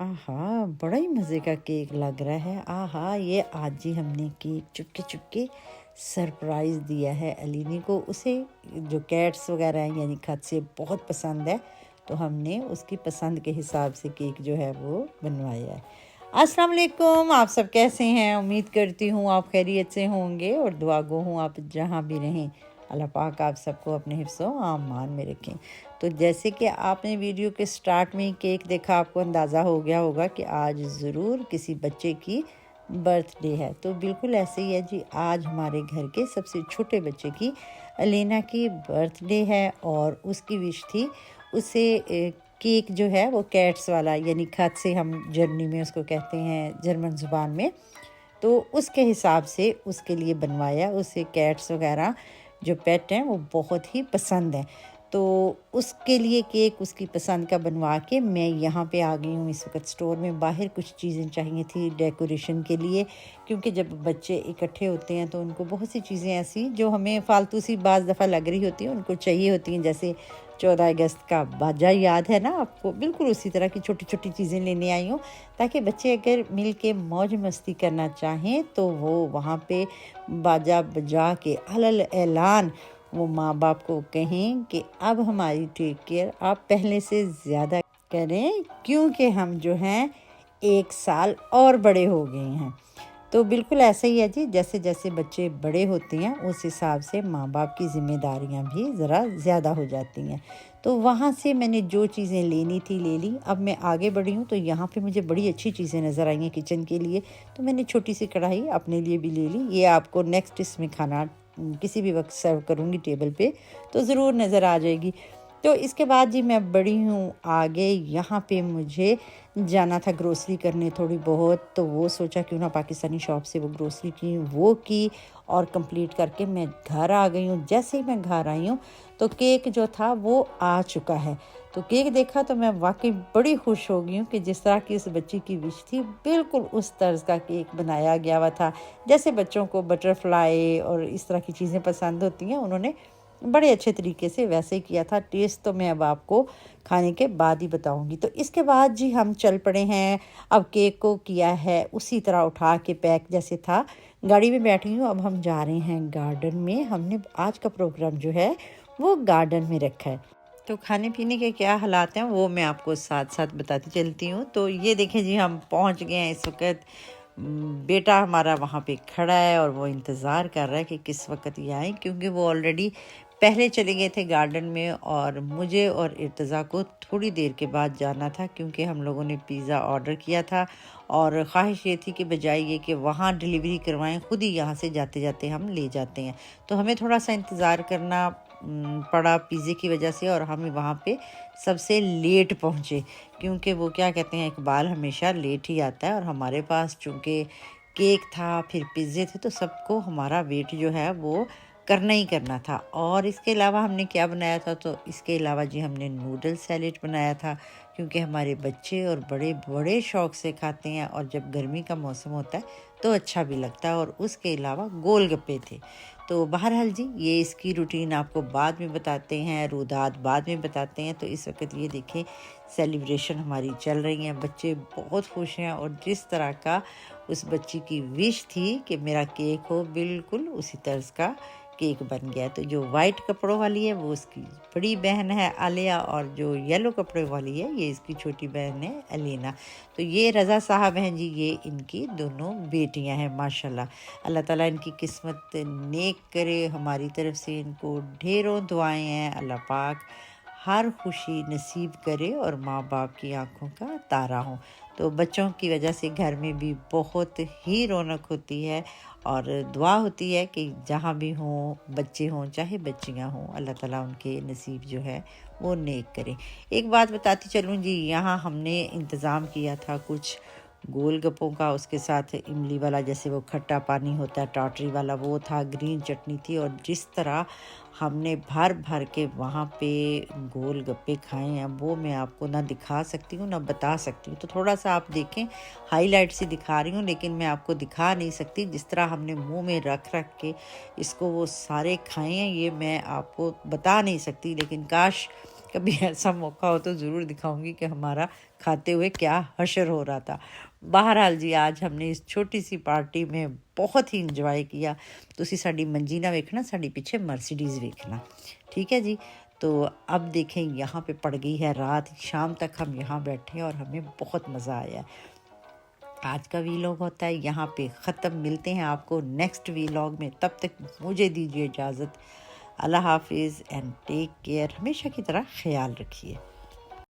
आहा! बड़ा ही मज़े का केक लग रहा है। आहा! ये आज ही हमने केक चुपके-चुपके सरप्राइज़ दिया है अलीनी को। उसे जो कैट्स वग़ैरह हैं यानी खत बहुत पसंद है, तो हमने उसकी पसंद के हिसाब से केक जो है वो बनवाया है। अस्सलाम वालेकुम, आप सब कैसे हैं? उम्मीद करती हूँ आप खैरियत से होंगे और दुआ गो हूँ आप जहाँ भी रहें, अल्लाह पाक आप सबको अपने हिफ्ज़ व अमान में रखें। तो जैसे कि आपने वीडियो के स्टार्ट में ही केक देखा, आपको अंदाज़ा हो गया होगा कि आज ज़रूर किसी बच्चे की बर्थडे है। तो बिल्कुल ऐसे ही है जी, आज हमारे घर के सबसे छोटे बच्चे की अलीना की बर्थडे है और उसकी विश थी उसे केक जो है वो कैट्स वाला यानी खत से हम जर्मनी में उसको कहते हैं, जर्मन ज़ुबान में। तो उसके हिसाब से उसके लिए बनवाया। उसे कैट्स वगैरह जो पेट हैं वो बहुत ही पसंद है, तो उसके लिए केक उसकी पसंद का बनवा के मैं यहाँ पे आ गई हूँ इस वक्त स्टोर में। बाहर कुछ चीज़ें चाहिए थी डेकोरेशन के लिए, क्योंकि जब बच्चे इकट्ठे होते हैं तो उनको बहुत सी चीज़ें ऐसी जो हमें फालतू सी बाज़ दफ़ा लग रही होती हैं उनको चाहिए होती हैं। जैसे 14 अगस्त का बाजा याद है ना आपको, बिल्कुल उसी तरह की छोटी छोटी चीज़ें लेने आई हूँ, ताकि बच्चे अगर मिल के मौज मस्ती करना चाहें तो वो वहाँ पे बाजा बजा के अलल ऐलान वो माँ बाप को कहें कि अब हमारी टेक केयर आप पहले से ज़्यादा करें, क्योंकि हम जो हैं 1 साल और बड़े हो गए हैं। तो बिल्कुल ऐसा ही है जी, जैसे जैसे बच्चे बड़े होते हैं उस हिसाब से माँ बाप की ज़िम्मेदारियाँ भी ज़रा ज़्यादा हो जाती हैं। तो वहाँ से मैंने जो चीज़ें लेनी थी ले ली। अब मैं आगे बढ़ी हूँ तो यहाँ पे मुझे बड़ी अच्छी चीज़ें नज़र आई हैं किचन के लिए, तो मैंने छोटी सी कढ़ाई अपने लिए भी ले ली। ये आपको नेक्स्ट इसमें खाना किसी भी वक्त सर्व करूँगी टेबल पे तो ज़रूर नज़र आ जाएगी। तो इसके बाद जी मैं बड़ी हूँ आगे। यहाँ पे मुझे जाना था ग्रोसरी करने थोड़ी बहुत, तो वो सोचा क्यों ना पाकिस्तानी शॉप से वो ग्रोसरी की वो की और कंप्लीट करके मैं घर आ गई हूँ। जैसे ही मैं घर आई हूँ तो केक जो था वो आ चुका है। तो केक देखा तो मैं वाकई बड़ी खुश हो गई हूँ कि जिस तरह की उस बच्ची की विश थी बिल्कुल उस तर्ज का केक बनाया गया हुआ था। जैसे बच्चों को बटरफ्लाई और इस तरह की चीज़ें पसंद होती हैं, उन्होंने बड़े अच्छे तरीके से वैसे ही किया था। टेस्ट तो मैं अब आपको खाने के बाद ही बताऊंगी। तो इसके बाद जी हम चल पड़े हैं। अब केक को किया है उसी तरह उठा के पैक जैसे था, गाड़ी में बैठी हूँ। अब हम जा रहे हैं गार्डन में। हमने आज का प्रोग्राम जो है वो गार्डन में रखा है। तो खाने पीने के क्या हालात हैं वो मैं आपको साथ साथ बताती चलती हूँ। तो ये देखें जी, हम पहुँच गए हैं इस वक्त। बेटा हमारा वहाँ पे खड़ा है और वो इंतज़ार कर रहा है कि किस वक्त ये आए, क्योंकि वो ऑलरेडी पहले चले गए थे गार्डन में और मुझे और इर्तज़ा को थोड़ी देर के बाद जाना था, क्योंकि हम लोगों ने पिज़्ज़ा ऑर्डर किया था और ख्वाहिश ये थी कि बजाय ये कि वहाँ डिलीवरी करवाएं, ख़ुद ही यहाँ से जाते जाते हम ले जाते हैं। तो हमें थोड़ा सा इंतज़ार करना पड़ा पिज़्ज़े की वजह से, और हम वहाँ पे सबसे लेट पहुँचे, क्योंकि वो क्या कहते हैं इकबाल हमेशा लेट ही आता है। और हमारे पास चूँकि केक था फिर पिज़्ज़े थे तो सबको हमारा वेट जो है वो करना ही करना था। और इसके अलावा हमने क्या बनाया था, तो इसके अलावा जी हमने नूडल सैलेड बनाया था, क्योंकि हमारे बच्चे और बड़े बड़े शौक़ से खाते हैं और जब गर्मी का मौसम होता है तो अच्छा भी लगता है। और उसके अलावा गोलगप्पे थे। तो बहरहाल जी ये इसकी रूटीन आपको बाद में बताते हैं, रुदात बाद में बताते हैं। तो इस वक्त ये देखें सेलिब्रेशन हमारी चल रही हैं, बच्चे बहुत खुश हैं। और जिस तरह का उस बच्ची की विश थी कि मेरा केक हो, बिल्कुल उसी तर्ज का केक बन गया। तो जो वाइट कपड़ों वाली है वो उसकी बड़ी बहन है आलिया, और जो येलो कपड़े वाली है ये इसकी छोटी बहन है अलीना। तो ये रज़ा साहब हैं जी, ये इनकी दोनों बेटियां हैं माशाल्लाह। अल्लाह ताला इनकी किस्मत नेक करे। हमारी तरफ से इनको ढेरों दुआएं हैं, अल्लाह पाक हर खुशी नसीब करे और माँ बाप की आंखों का तारा हो। तो बच्चों की वजह से घर में भी बहुत ही रौनक होती है और दुआ होती है कि जहाँ भी हों बच्चे हों चाहे बच्चियाँ हों, अल्लाह ताला उनके नसीब जो है वो नेक करे। एक बात बताती चलूँ जी, यहाँ हमने इंतज़ाम किया था कुछ गोलगप्पों का, उसके साथ इमली वाला जैसे वो खट्टा पानी होता है टाटरी वाला वो था, ग्रीन चटनी थी। और जिस तरह हमने भर भर के वहाँ पे गोलगप्पे खाए हैं वो मैं आपको ना दिखा सकती हूँ ना बता सकती हूँ। तो थोड़ा सा आप देखें, हाईलाइट से दिखा रही हूँ लेकिन मैं आपको दिखा नहीं सकती। जिस तरह हमने मुंह में रख रख के इसको वो सारे खाए हैं ये मैं आपको बता नहीं सकती। लेकिन काश कभी ऐसा मौका हो तो ज़रूर दिखाऊंगी कि हमारा खाते हुए क्या हशर हो रहा था। बहरहाल जी, आज हमने इस छोटी सी पार्टी में बहुत ही इंजॉय किया। तुसी साड़ी मंजी ना वेखना, साड़ी पीछे मर्सिडीज़ वेखना, ठीक है जी। तो अब देखें, यहाँ पे पड़ गई है रात, शाम तक हम यहाँ बैठे और हमें बहुत मज़ा आया। आज का वीलॉग होता है यहाँ पे ख़त्म। मिलते हैं आपको नेक्स्ट वीलॉग में, तब तक मुझे दीजिए इजाज़त। अल्लाह हाफिज़ एंड टेक केयर। हमेशा की तरह ख्याल रखिए।